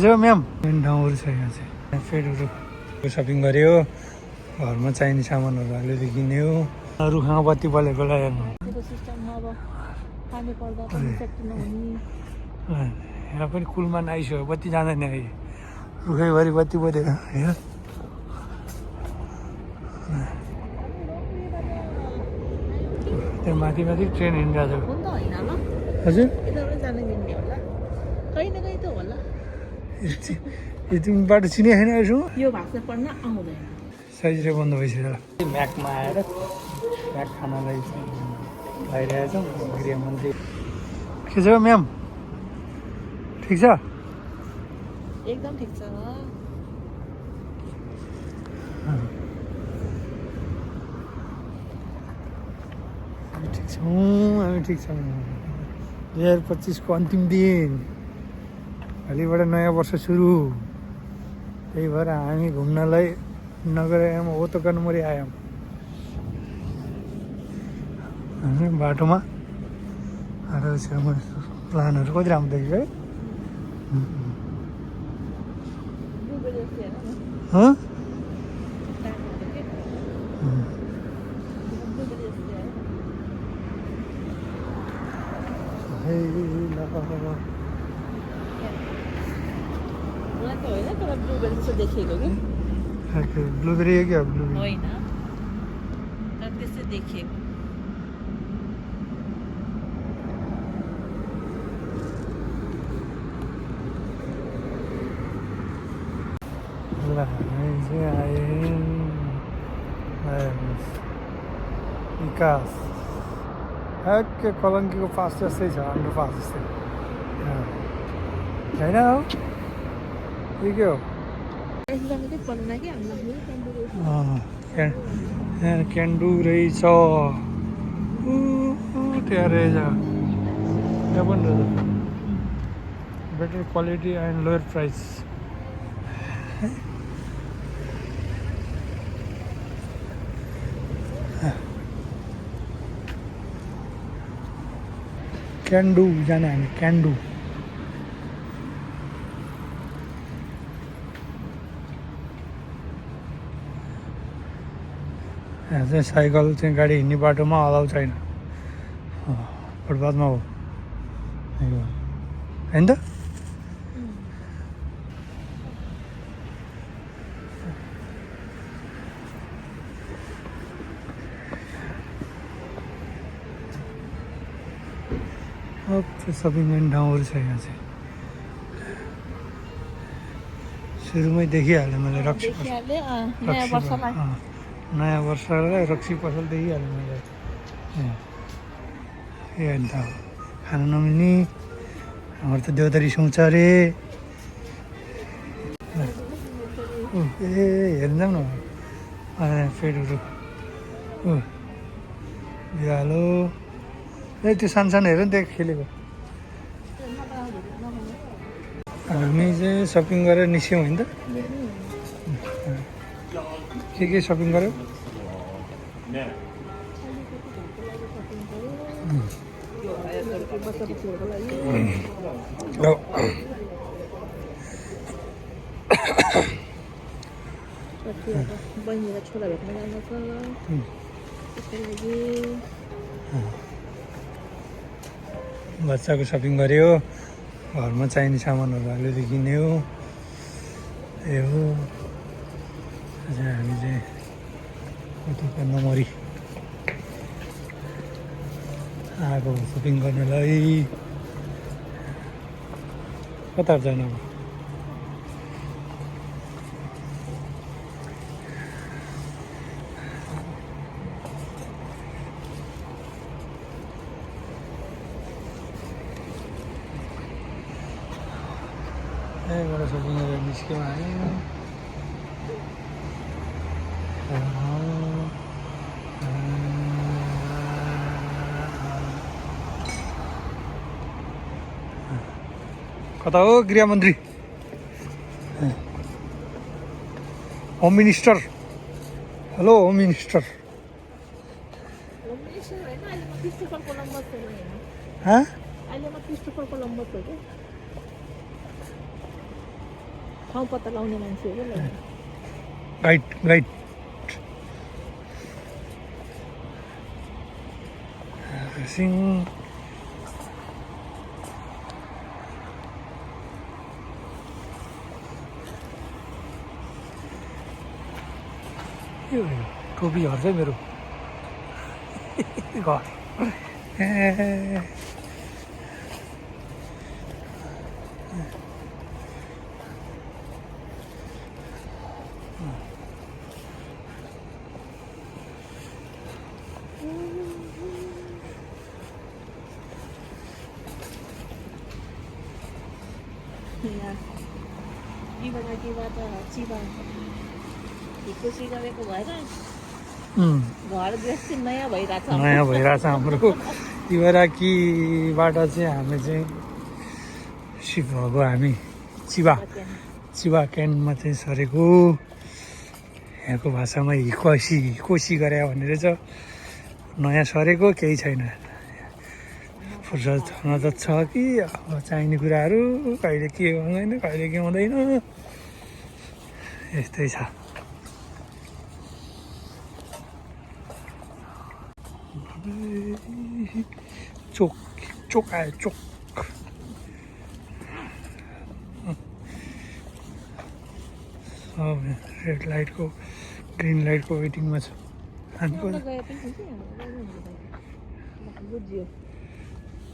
Ma'am ठाउँहरू छ यहाँ चाहिँ फेडहरू सपिङ गऱ्यो घरमा चाहिने सामानहरू अलिअलि किन्यो रुखमा बत्ती बलेकोलाई हेर्नु यहाँ पनि कुलमान आइसक्यो बत्ती जाँदैन है रुखैभरि बत्ती बलेर हेर त्यहाँ माथि माथि ट्रेन हिँडिरहेको छ हजुर यो बाटो चिने छैन यसो साइजले बन्द भइसक्यो म्याकमा आएर म्याक खानालाई लगाइरहेको छौँ गृहमन्त्री के छ म्याम ठिक छ एकदम ठिक छ ठिक छौँ हामी ठिक छौँ 2025 को अन्तिम दिन भोलिबाट नयाँ वर्ष सुरु त्यही भएर हामी घुम्नलाई नगर आयौँ हो त कर्नमरी आयौँ हामी बाटोमा प्लानहरू कति राम्रो देखेको है ब्लूबेरी है क्या ब्लूबेरी विकास के कलङ्कीको पास जस्तै छ हाम्रो पास जस्तै होइन हो यो के हो क्यान्डु रहेछ त्यहाँ रहेछ त्यहाँ पनि रहेछ better quality and lower price क्यान्डु जाने हामी क्यान्डु यहाँ चाहिँ साइकल चाहिँ गाडी हिँड्ने बाटोमा अलाउ छैन फुटपाथमा हो होइन त सपिङ गर्ने ठाउँहरू छ यहाँ चाहिँ सुरुमै देखिहालेँ मैले रक्सी नयाँ वर्षलाई रक्सी पसल देखिहालेँ मैले ए अन्त खानु नमिल्ने हाम्रो त देउता रिसाउँछ अरे ए हेर्नु जाउँ न फेडहरू बिहालो ए त्यो सानो हेर नि त्यहाँ खेलेको हामी चाहिँ सपिङ गरेर निस्क्यौँ होइन त के सपिङ गऱ्यौ बहिनीलाई छोरा भेट्न जानु छ त्यसको लागि बच्चाको सपिङ गऱ्यो घरमा चाहिने सामानहरू अलिअलि किन्यो ए हो हामी चाहिँ उता कर्नमरी आएको सपिङ गर्नलाई कता जानु अब यहाँबाट सपिङ गरेर निस्क्यौँ हामी कता हो गृहमन्त्री home minister hello home minister ठाउँ पत्ता लाउने मान्छे हो क्या गाइड गाइड सिङ टोपी हर्छ मेरो घर इबाबाट चिबा खुसी गरेको भएर घर गृहस्थी नयाँ भइरहेछ नयाँ भइरहेछ हाम्रो इबाराकीबाट चाहिँ हामी चाहिँ सिफ्ट भएको हामी चिबा क्यान्टमा चाहिँ सरेको यहाँको भाषामा कोसी गरे भनेर चाहिँ नयाँ सरेको केही छैन फुर्सद हुन त छ कि अब चाहिने कुराहरू कहिले के हुँदैन कहिले के हुँदैन यस्तै छ चोक आयो चोक रेड लाइटको ग्रिन लाइटको वेटिङमा छ हामी बुझ्यो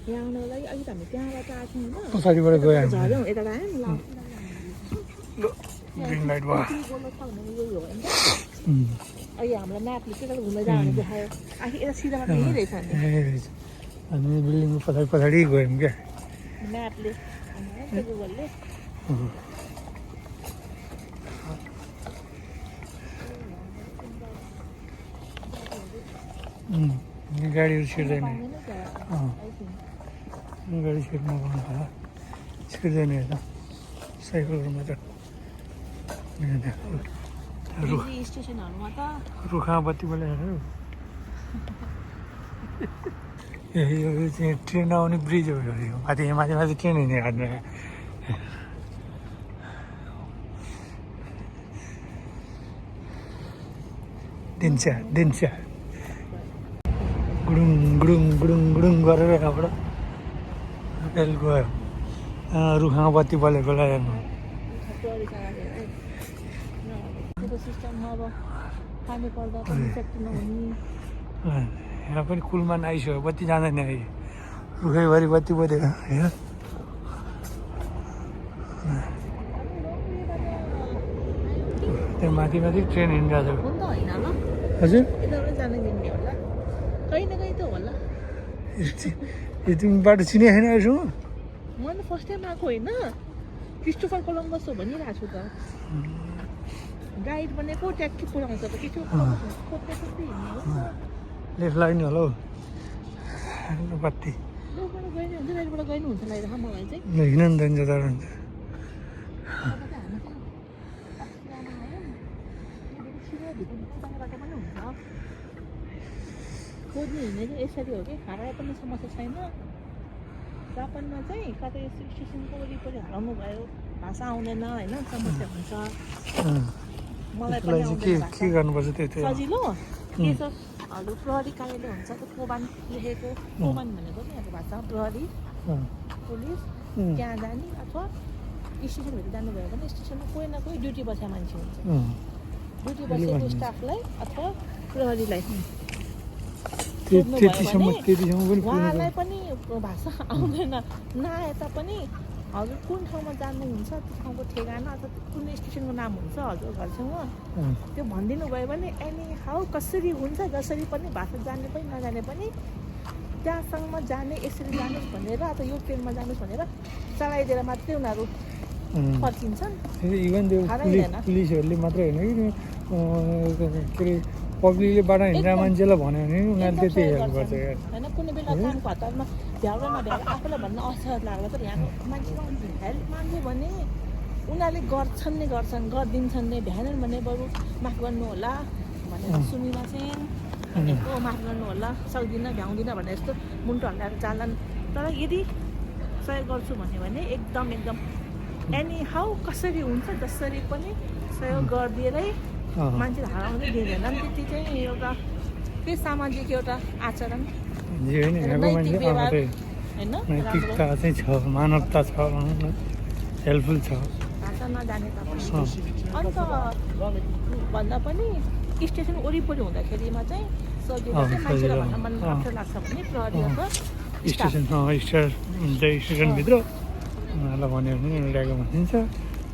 यहाँ आउनको लागि अघि त हामी त्यहाँबाट आएको थियौँ होइन पछाडिबाट गयो हामी झऱ्यौँ यता आयो नि ग्रिन लाइट भयो यही हो नि त अहिले हामीलाई म्यापले के घुम्दै जायो भने देखायो आखिर यता सिधा बाटो यहीँ रहेछ नि हामी बिल्डिङको पछाडि गयौँ क्या म्यापले गुगलले गाडीहरू छिर्दैन गाडी छिर्नु पाउनु होला छिर्दैन यता साइकलहरू मात्र स्टेसनहरूमा त रुखा बत्ती बोलाएर यो चाहिँ ट्रेन आउने ब्रिज हो यो माथि माथि ट्रेन हिँड्ने हातमा दिन्छ गुडुङ गुडुङ गुडुङ गुडुङ गरेर यहाँबाट रेल गयो रुखमा बत्ती बलेकोलाई सिस्टममा अब पानी पर्दा पनि सेफ्टी नहुने यहाँ पनि कुलमान आइसक्यो बत्ती जाँदैन अहिले रुखैभरि बत्ती बलेर होइन त्यहाँ माथि ट्रेन हिँडिरहेको छ हो नि त होइन ल हजुर यताबाट जानु दिने होला कहीँ न कहीँ त होला यो तिमी बाटो चिने छैन अहिलेसम्म मैले फर्स्ट टाइम आएको होइन क्रिस्टोफर कोलम्बस हो भनिरहेको छु त गाइड बनेको ट्याक्की पुऱ्याउँछ त के लेफ्ट लाग्ने होला हौ बत्ती लेफ्टबाट गएन हुन्छ राइटबाट गएन हुन्छ लागिरहेको मलाई चाहिँ हिँड नि त जता हुन्छ खोज्ने हिँड्ने चाहिँ यसरी हो कि हराए पनि समस्या छैन जापानमा चाहिँ कतै स्टेसनको वरिपरि हराउनु भयो भाषा आउँदैन होइन समस्या हुन्छ मलाई पनि के गर्नुपर्छ त्यो सजिलो के छ हजुर प्रहरी कार्यालय हुन्छ त कोबान लेखेको कोबान भनेको नि अब भाषा प्रहरी पुलिस त्यहाँ जाने अथवा स्टेसनभित्र जानुभयो भने स्टेसनमा कोही न कोही ड्युटी बसेको मान्छे हुन्छ ड्युटी बसेको स्टाफलाई अथवा प्रहरीलाई उहाँलाई पनि भाषा आउँदैन नआए तापनि हजुर कुन ठाउँमा जानुहुन्छ त्यो ठाउँको ठेगाना अथवा कुन स्टेसनको नाम हुन्छ हजुर घरछेउमा त्यो भनिदिनु भयो भने एनी हाउ कसरी हुन्छ जसरी पनि भाषा जाने पनि नजाने पनि त्यहाँसम्म जाने यसरी जानुहोस् भनेर अथवा यो ट्रेनमा जानुहोस् भनेर चलाइदिएर मात्रै उनीहरू फर्किन्छन् इभन त्यो पुलिसहरूले मात्रै होइन कि के अरे पब्लिकले बाटो हिँड्ने मान्छेलाई भन्यो भने उनीहरूले त्यति हेर्नुपर्छ होइन कुनै बेला कामको हतारमा भ्याउरा नभ्याएर आफूलाई भन्न असहज लाग्दा त यहाँको मान्छेको हेल्प माग्यो भने उनीहरूले गर्छन् गरिदिन्छन् नै भ्याएनन् भने बरु माफ गर्नु होला भनेर सुमिमा चाहिँ भनेको माफ गर्नु होला सक्दिनँ भ्याउँदिनँ भनेर यस्तो मुन्टो हल्लाएर चालन तर यदि सहयोग गर्छु भन्यो भने एकदम एनी हाउ कसरी हुन्छ जसरी पनि सहयोग गरिदिएरै मान्छेले हराउँदै दिँदैन नि त्यति चाहिँ एउटा त्यही सामाजिक एउटा आचरण जे होइन यहाँको मान्छे होइन नैतिकता चाहिँ छ, मानवता छ भनौँ न, हेल्पफुल छ। भाषा नजाने तापनि अन्त भन्दा पनि स्टेसन वरिपरि हुँदाखेरिमा चाहिँ सजिलो चाहिँ मान्छेलाई भन्न मन अप्ठ्यारो लाग्छ भने प्रहरीको स्टेसन हुन्छ स्टेसनभित्र उनीहरूलाई भन्यो भने ल्याएको भनिदिन्छ।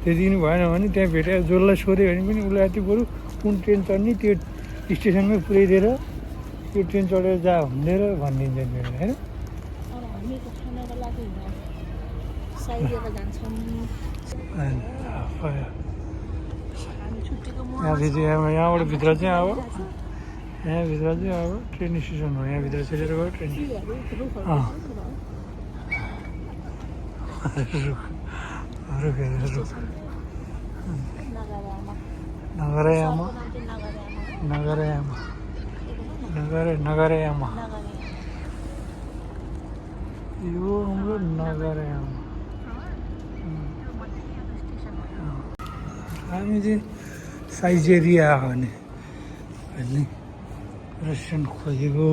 त्यति पनि भएन भने त्यहाँ भेटेर जसलाई सोध्यो भने पनि उसलाई यति बरु कुन ट्रेन चढ्ने त्यो स्टेसनमै पुऱ्याइदिएर त्यो ट्रेन चढेर जा भनेर भनिदिन्छ मेरो होइन। अब हामीको खानाको लागि साइडबाट जान्छौँ हामी छुट्टीको यहाँबाट भित्र चाहिँ अब यहाँभित्र चाहिँ अब ट्रेन स्टेसन हो, यहाँभित्र चलेर गयो ट्रेन। नगरयामा यो हाम्रो नगरयामा। हामी चाहिँ साइजेरिया भन्ने रेस्टुरेन्ट खोजेको।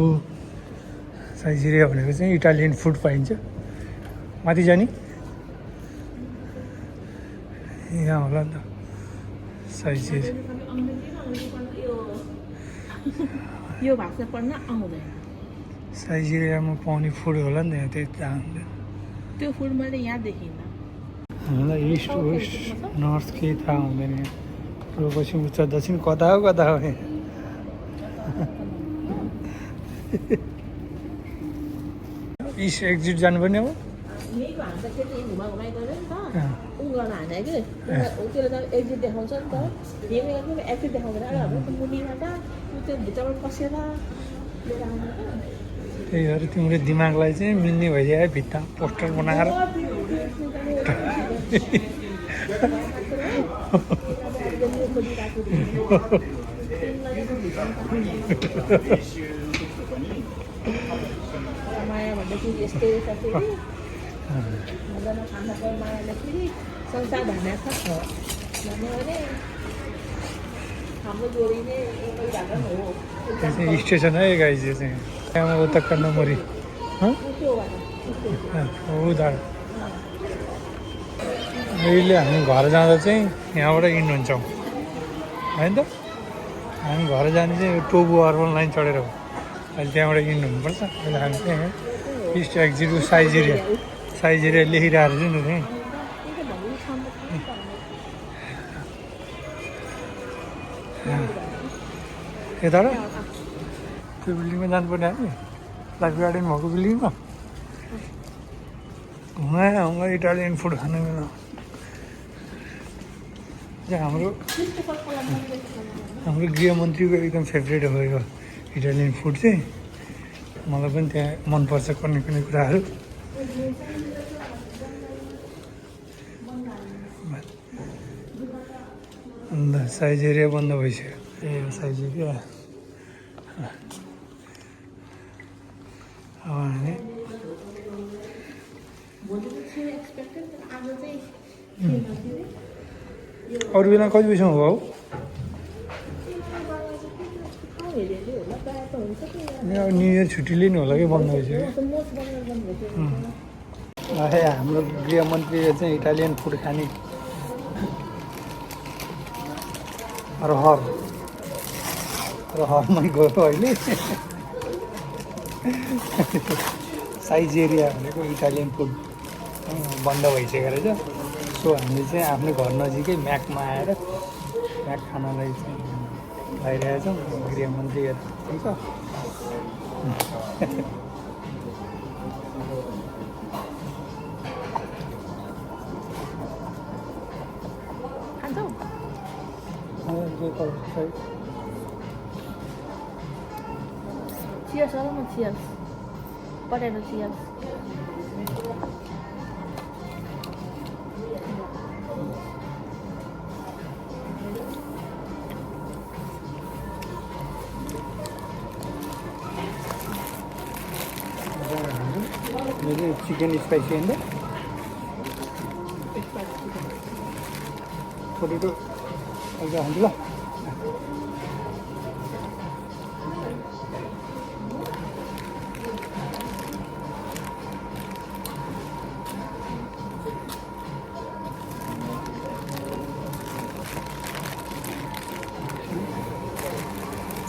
साइजेरिया भनेको चाहिँ इटालियन फुड पाइन्छ। माथि जाने यहाँ होला नि त साइजेरिया। यो भाषा पढ्न आउँदैन। साइजेरियामा पाउने फुड होला नि त यहाँ, त्यही थाहा हुँदैन। त्यो फुड मैले यहाँ देखिनँ। हामीलाई इस्ट वेस्ट नर्थ केही थाहा हुँदैन यहाँ। पूर्व पश्चिम उत्तर दक्षिण कता हो यहाँ। इस्ट एक्जिट जानुपर्ने अब यहीँको हान्दाखेरि घुमाइ गऱ्यो नि त ऊ गर्न हाने कि त्यसले त एक्जिट देखाउँछ नि त यहीँ एक्जिट देखाउँदैन हाम्रो मुनिबाट त्यो भित्रबाट पसेर लिएर आउनु त्यही भएर तिम्रो दिमागलाई चाहिँ मिल्ने भइदियो भित्ता पोस्टर बनाएर। माया भन्दाखेरि यस्तै छ फेरि मजामा खानाको मायाले फेरि संसार भन्ने छ भन्यो भने हाम्रो जोडी नै एउटै भएको हो। त्यो चाहिँ स्टेसन है गाइज, यो चाहिँ त्यहाँ उता कन्नमरी अहिले हामी घर जाँदा चाहिँ यहाँबाट हिँड्नु हुन्छौँ होइन त। हामी घर जाने चाहिँ टोबु अर्बन लाइन चढेर हो। अहिले त्यहाँबाट हिँड्नु हुनुपर्छ। अहिले हामी चाहिँ इस्ट एक्जिट साइजेरिया लेखिरहेको छु नि त्यहीँ। यता त्यो बिल्डिङमा जानुपर्ने हामी लाइफ गार्डन भएको बिल्डिङमा घुमाउँगा इटालियन फुड खानु बेला चाहिँ हाम्रो गृहमन्त्रीको एकदम फेभरेट हो यो इटालियन फुड चाहिँ। मलाई पनि त्यहाँ मनपर्छ कुनै कुनै कुराहरू। अन्त साइजेरिया बन्द भइसक्यो। ए साइजेरिया अब हामी अरू बेला कति बजीसम्म हो अब न्यु इयर छुट्टी लिनु होला कि बन्द भइसक्यो। हाम्रो गृहमन्त्रीले चाहिँ इटालियन फुड खाने रहरमै गयो अहिले। साइजेरिया भनेको इटालियन फुड बन्द भइसकेको रहेछ। सो हामीले चाहिँ आफ्नो घर नजिकै म्याकमा आएर म्याक खानालाई चाहिँ लगाइरहेको छौँ। गृहमन्त्रीहरू हुन्छ Cheers, all of cheers. Potato cheers. Chicken spicy होइन पोटेटो अहिले खान्छु ल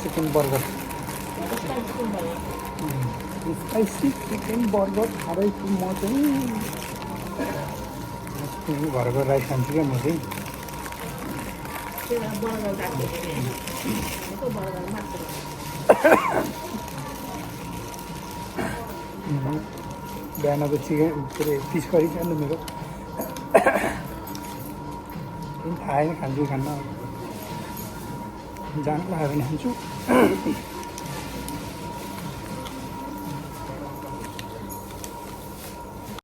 chicken burger spicy chicken burger खाँदैछु म चाहिँ घरको राइस खान्छु क्या म चाहिँ बिहानको चिकन के अरे फिस करी खानु मेरो थाहा छैन खान्छु खान्न जानु लाग्यो भने खान्छु